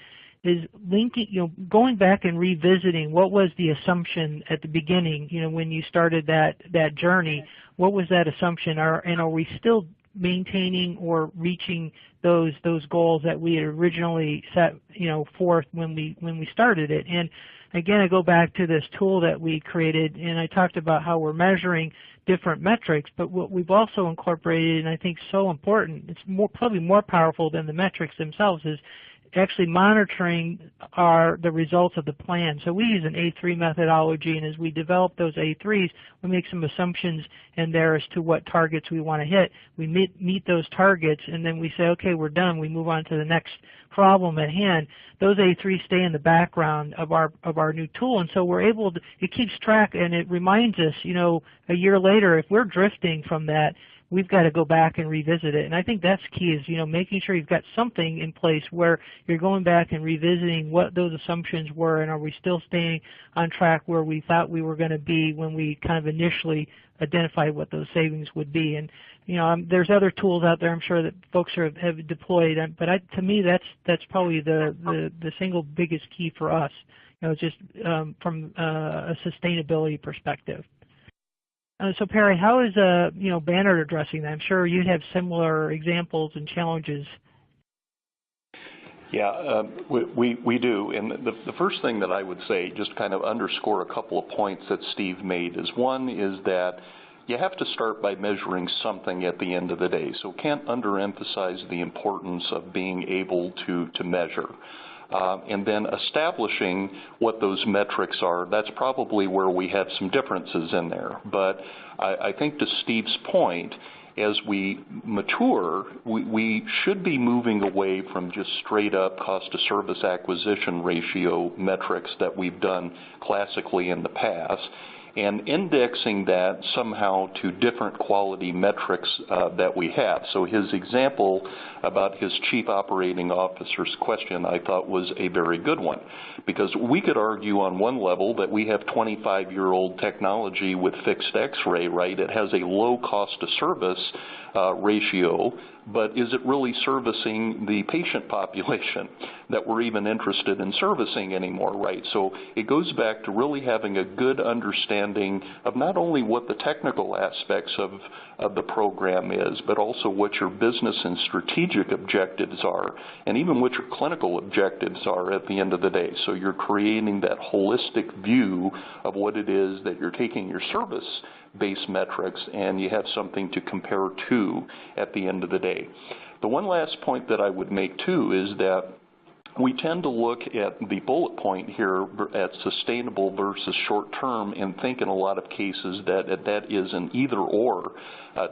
linking, you know, going back and revisiting what was the assumption at the beginning, you know, when you started that journey. What was that assumption? And are we still maintaining or reaching those goals that we had originally set, you know, forth when we started it? And again, I go back to this tool that we created, and I talked about how we're measuring different metrics, but what we've also incorporated, and I think so important, it's probably more powerful than the metrics themselves, is actually monitoring the results of the plan. So we use an A3 methodology, and as we develop those A3s, we make some assumptions in there as to what targets we want to hit. We meet those targets, and then we say, okay, we're done. We move on to the next problem at hand. Those A3s stay in the background of our new tool, and so we're able to, it keeps track, and it reminds us, you know, a year later, if we're drifting from that, we've got to go back and revisit it. And I think that's key, is, you know, making sure you've got something in place where you're going back and revisiting what those assumptions were, and are we still staying on track where we thought we were going to be when we kind of initially identified what those savings would be. And, you know, there's other tools out there I'm sure that folks have deployed, but to me that's probably the single biggest key for us, you know, just from a sustainability perspective. So Perry, how is you know, Banner addressing that? I'm sure you have similar examples and challenges. Yeah, we do. And the first thing that I would say, just kind of underscore a couple of points that Steve made, is one is that you have to start by measuring something at the end of the day. So can't underemphasize the importance of being able to measure. And then establishing what those metrics are, that's probably where we have some differences in there. But I think to Steve's point, as we mature, we should be moving away from just straight up cost to service acquisition ratio metrics that we've done classically in the past, and indexing that somehow to different quality metrics that we have. So his example about his chief operating officer's question I thought was a very good one, because we could argue on one level that we have 25-year-old technology with fixed X-ray, right? It has a low cost to service ratio, but is it really servicing the patient population that we're even interested in servicing anymore, right? So it goes back to really having a good understanding of not only what the technical aspects of the program is, but also what your business and strategic objectives are, and even what your clinical objectives are at the end of the day. So you're creating that holistic view of what it is that you're taking your service-based metrics, and you have something to compare to at the end of the day. The one last point that I would make, too, is that we tend to look at the bullet point here at sustainable versus short-term and think in a lot of cases that that is an either-or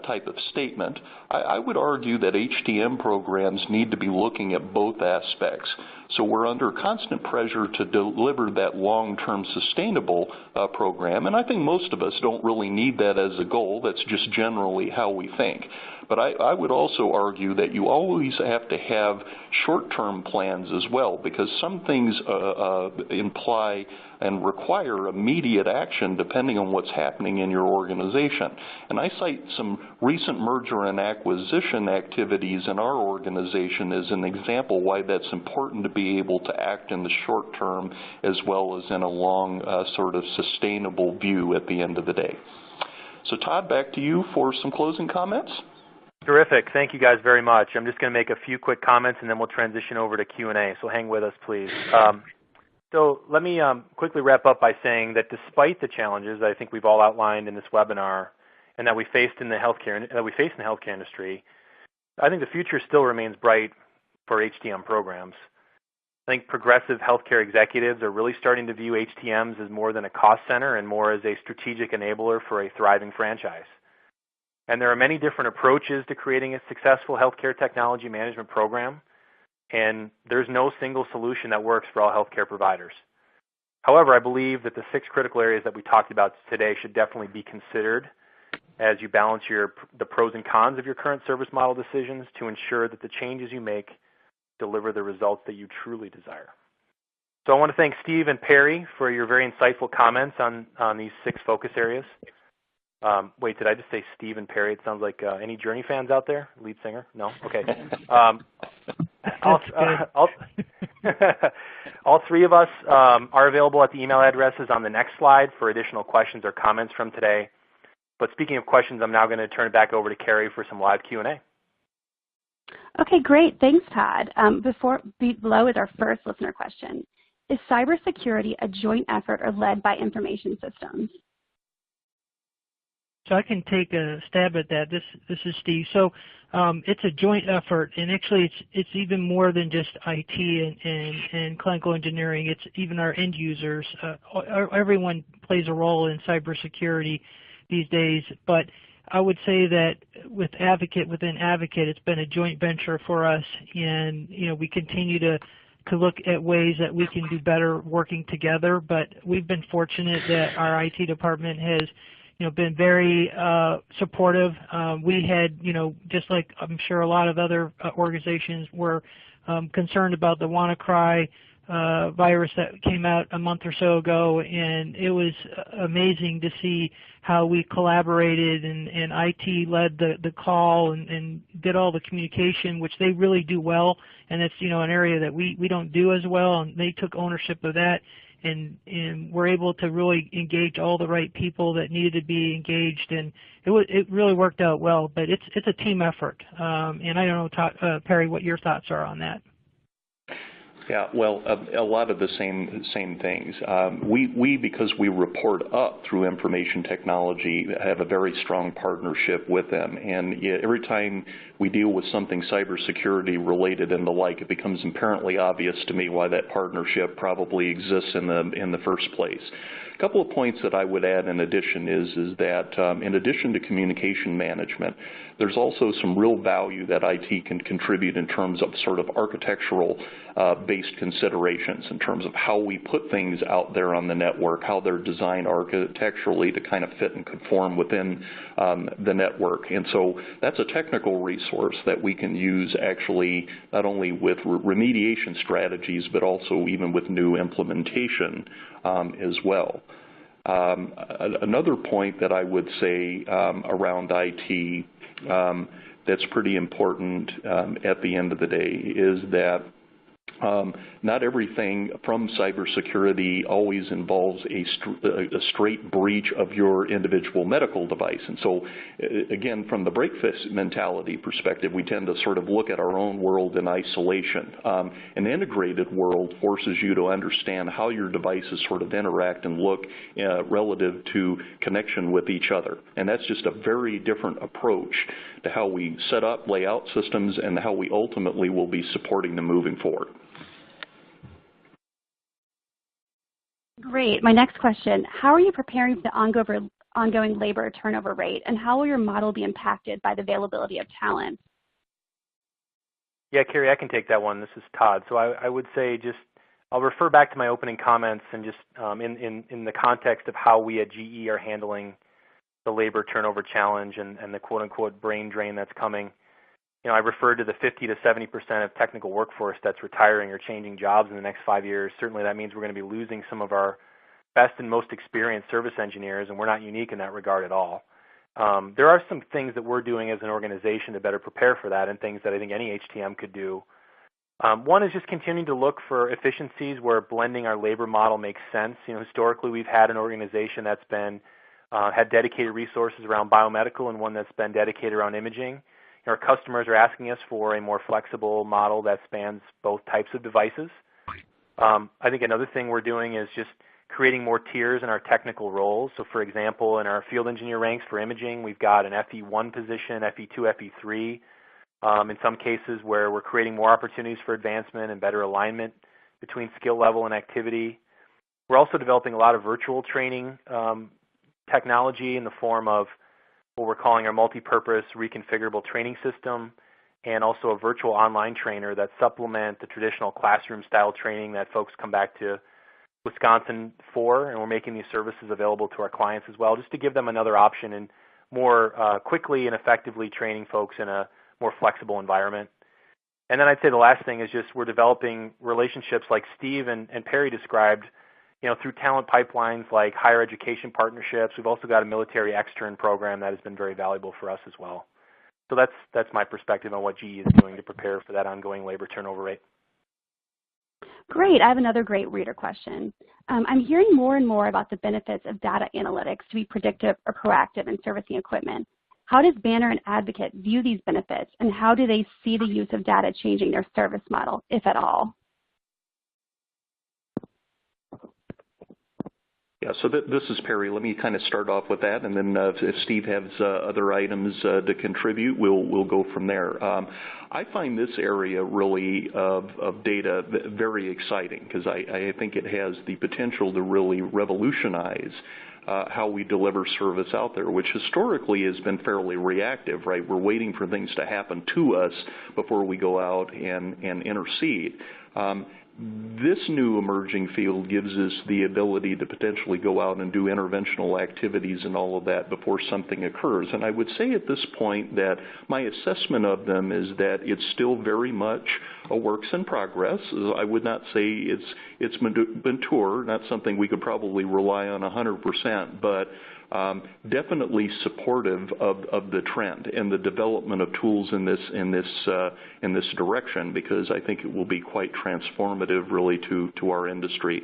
type of statement. I would argue that HTM programs need to be looking at both aspects. So we're under constant pressure to deliver that long-term sustainable program, and I think most of us don't really need that as a goal. That's just generally how we think. But I would also argue that you always have to have short-term plans as well, because some things imply and require immediate action depending on what's happening in your organization. And I cite some recent merger and acquisition activities in our organization as an example why that's important to be able to act in the short term as well as in a long sort of sustainable view at the end of the day. So Todd, back to you for some closing comments. Terrific. Thank you guys very much. I'm just going to make a few quick comments and then we'll transition over to Q&A, so hang with us, please. So let me quickly wrap up by saying that despite the challenges I think we've all outlined in this webinar and that we face in the healthcare industry, I think the future still remains bright for HTM programs. I think progressive healthcare executives are really starting to view HTMs as more than a cost center and more as a strategic enabler for a thriving franchise. And there are many different approaches to creating a successful healthcare technology management program, and there's no single solution that works for all healthcare providers. However, I believe that the 6 critical areas that we talked about today should definitely be considered as you balance the pros and cons of your current service model decisions to ensure that the changes you make deliver the results that you truly desire. So I want to thank Steve and Perry for your very insightful comments on these 6 focus areas. Wait, did I just say Steve and Perry? It sounds like any Journey fans out there? Lead singer? No? Okay. All 3 of us are available at the email addresses on the next slide for additional questions or comments from today. But speaking of questions, I'm now going to turn it back over to Carrie for some live Q&A. Okay, great. Thanks, Todd. Below is our first listener question. Is cybersecurity a joint effort or led by information systems? So I can take a stab at that. This is Steve. So it's a joint effort, and actually it's even more than just IT and clinical engineering. It's even our end users. Everyone plays a role in cybersecurity these days, but I would say that within Advocate, it's been a joint venture for us, and we continue to look at ways that we can do better working together. But we've been fortunate that our IT department has been very supportive. We had, just like I'm sure a lot of other organizations were concerned about the WannaCry virus that came out a month or so ago, and it was amazing to see how we collaborated, and IT led the call and did all the communication, which they really do well, and it's an area that we don't do as well, and they took ownership of that. And we're able to really engage all the right people that needed to be engaged, and it really worked out well. But it's a team effort, and I don't know, Perry, what your thoughts are on that. Yeah, well, a lot of the same things. We, because we report up through information technology, have a very strong partnership with them. And every time we deal with something cybersecurity related and the like, it becomes apparently obvious to me why that partnership probably exists in the first place. A couple of points that I would add in addition is that in addition to communication management, there's also some real value that IT can contribute in terms of sort of architectural based considerations in terms of how we put things out there on the network, how they're designed architecturally to kind of fit and conform within the network. And so that's a technical resource that we can use actually not only with remediation strategies but also even with new implementation as well. Another point that I would say around IT that's pretty important at the end of the day is that not everything from cybersecurity always involves a straight breach of your individual medical device. And so, again, from the break-fix mentality perspective, we tend to sort of look at our own world in isolation. An integrated world forces you to understand how your devices sort of interact and look relative to connection with each other. And that's just a very different approach to how we set up, lay out systems, and how we ultimately will be supporting them moving forward. Great. My next question, how are you preparing for the ongoing labor turnover rate, and how will your model be impacted by the availability of talent? Yeah, Kerry, I can take that one. This is Todd. So I would say I'll refer back to my opening comments and just in the context of how we at GE are handling the labor turnover challenge and the quote-unquote brain drain that's coming. You know, I referred to the 50 to 70% of technical workforce that's retiring or changing jobs in the next 5 years. Certainly that means we're going to be losing some of our best and most experienced service engineers, and we're not unique in that regard at all. There are some things that we're doing as an organization to better prepare for that and things that I think any HTM could do. One is just continuing to look for efficiencies where blending our labor model makes sense. You know, historically we've had an organization that's been had dedicated resources around biomedical and one that's been dedicated around imaging. Our customers are asking us for a more flexible model that spans both types of devices. I think another thing we're doing is just creating more tiers in our technical roles. So for example, in our field engineer ranks for imaging, we've got an FE1 position, FE2, FE3. In some cases where we're creating more opportunities for advancement and better alignment between skill level and activity. We're also developing a lot of virtual training technology in the form of what we're calling our multi-purpose reconfigurable training system, and also a virtual online trainer that supplement the traditional classroom-style training that folks come back to Wisconsin for, and we're making these services available to our clients as well, just to give them another option in more quickly and effectively training folks in a more flexible environment. And then I'd say the last thing is just we're developing relationships like Steve and Perry described, you know, through talent pipelines like higher education partnerships. We've also got a military extern program that has been very valuable for us as well. So that's my perspective on what GE is doing to prepare for that ongoing labor turnover rate. Great. I have another great reader question. I'm hearing more and more about the benefits of data analytics to be predictive or proactive in servicing equipment. How does Banner and Advocate view these benefits, and how do they see the use of data changing their service model, if at all? Yeah, so this is Perry. Let me kind of start off with that, and then if Steve has other items to contribute, we'll go from there. I find this area really of data very exciting because I think it has the potential to really revolutionize how we deliver service out there, which historically has been fairly reactive, right? We're waiting for things to happen to us before we go out and intercede. This new emerging field gives us the ability to potentially go out and do interventional activities and all of that before something occurs. And I would say at this point that my assessment of them is that it's still very much a works in progress. I would not say it's mature, not something we could probably rely on 100%, but definitely supportive of the trend and the development of tools in this direction, because I think it will be quite transformative really to our industry.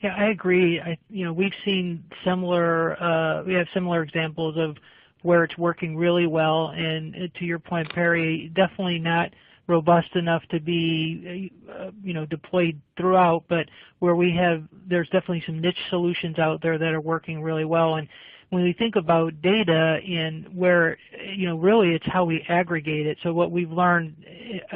Yeah, I agree. We've seen similar. We have similar examples of where it's working really well, and to your point, Perry, definitely not robust enough to be deployed throughout, but where there's definitely some niche solutions out there that are working really well. And when we think about data and where, really it's how we aggregate it. So what we've learned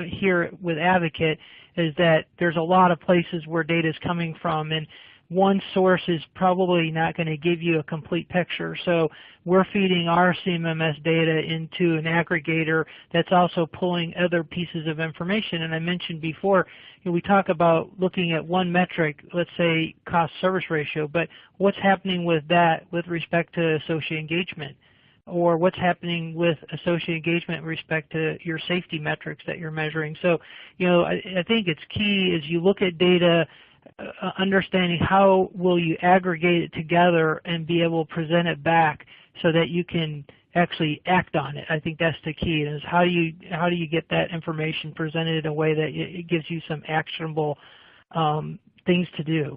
here with Advocate is that there's a lot of places where data is coming from, and one source is probably not going to give you a complete picture. So we're feeding our CMMS data into an aggregator that's also pulling other pieces of information. And I mentioned before, we talk about looking at one metric, let's say cost service ratio, but what's happening with that with respect to associate engagement? Or what's happening with associate engagement with respect to your safety metrics that you're measuring? So, I think it's key as you look at data, understanding how will you aggregate it together and be able to present it back so that you can actually act on it. I think that's the key, is how do you get that information presented in a way that it gives you some actionable things to do.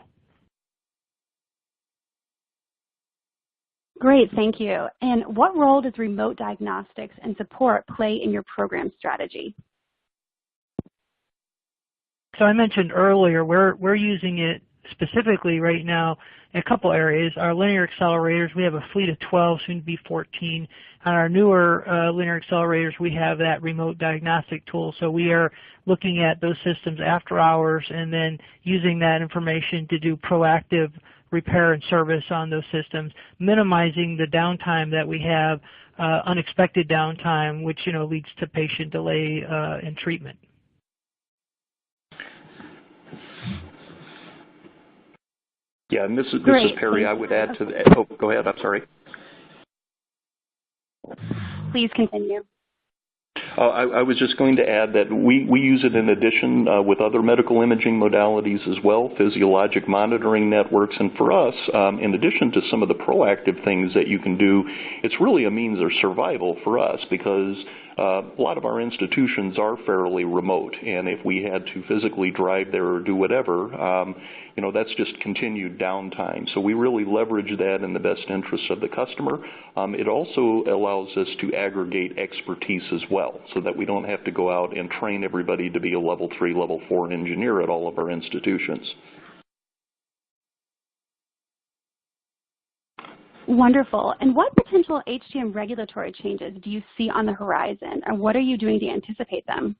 Great, thank you. And what role does remote diagnostics and support play in your program strategy? So I mentioned earlier, we're using it specifically right now in a couple areas. Our linear accelerators, we have a fleet of 12, soon to be 14. On our newer linear accelerators, we have that remote diagnostic tool. So we are looking at those systems after hours and then using that information to do proactive repair and service on those systems, minimizing the downtime that we have, unexpected downtime, which leads to patient delay in treatment. Yeah, and this is Perry. I would add to that. Oh, go ahead. I'm sorry. Please continue. I was just going to add that we use it in addition with other medical imaging modalities as well, physiologic monitoring networks. And for us, in addition to some of the proactive things that you can do, it's really a means of survival for us because a lot of our institutions are fairly remote. And if we had to physically drive there or do whatever, that's just continued downtime. So we really leverage that in the best interests of the customer. It also allows us to aggregate expertise as well so that we don't have to go out and train everybody to be a level 3, level 4 engineer at all of our institutions. Wonderful. And what potential HTM regulatory changes do you see on the horizon, and what are you doing to anticipate them?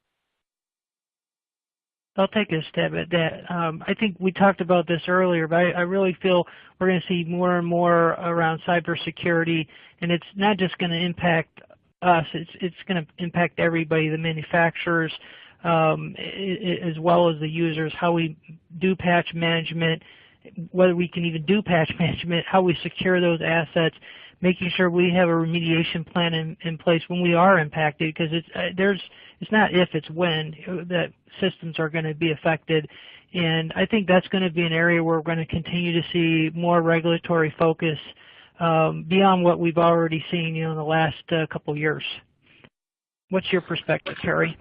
I'll take a stab at that. I think we talked about this earlier, but I really feel we're going to see more and more around cybersecurity, and it's not just going to impact us, it's going to impact everybody, the manufacturers, as well as the users, how we do patch management, whether we can even do patch management, how we secure those assets, making sure we have a remediation plan in place when we are impacted, because it's not if, it's when that systems are going to be affected. And I think that's going to be an area where we're going to continue to see more regulatory focus beyond what we've already seen in the last couple of years. What's your perspective, Kerry?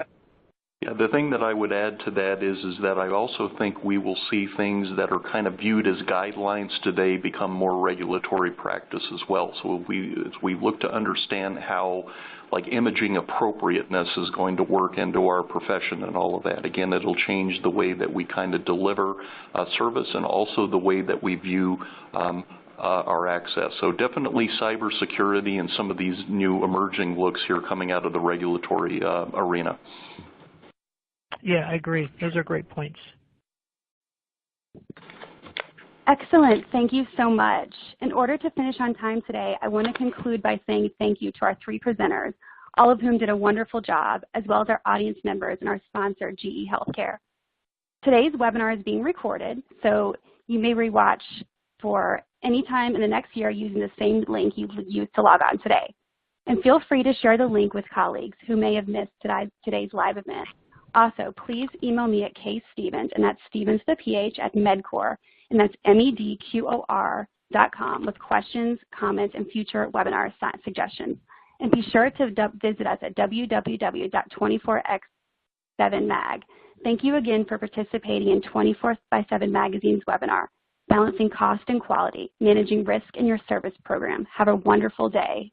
Yeah, the thing that I would add to that is that I also think we will see things that are kind of viewed as guidelines today become more regulatory practice as well. So as we look to understand how imaging appropriateness is going to work into our profession and all of that. Again, it'll change the way that we kind of deliver service and also the way that we view our access. So definitely cybersecurity and some of these new emerging looks here coming out of the regulatory arena. Yeah, I agree. Those are great points. Excellent. Thank you so much. In order to finish on time today, I want to conclude by saying thank you to our 3 presenters, all of whom did a wonderful job, as well as our audience members and our sponsor, GE Healthcare. Today's webinar is being recorded, so you may rewatch for any time in the next year using the same link you used to log on today. And feel free to share the link with colleagues who may have missed today's live event. Also, please email me at kstevens, and that's Stevens with a PH at Medcor, and that's medqor.com with questions, comments, and future webinar suggestions. And be sure to visit us at www.24x7mag. Thank you again for participating in 24/7 Magazine's webinar, Balancing Cost and Quality, Managing Risk in Your Service Program. Have a wonderful day.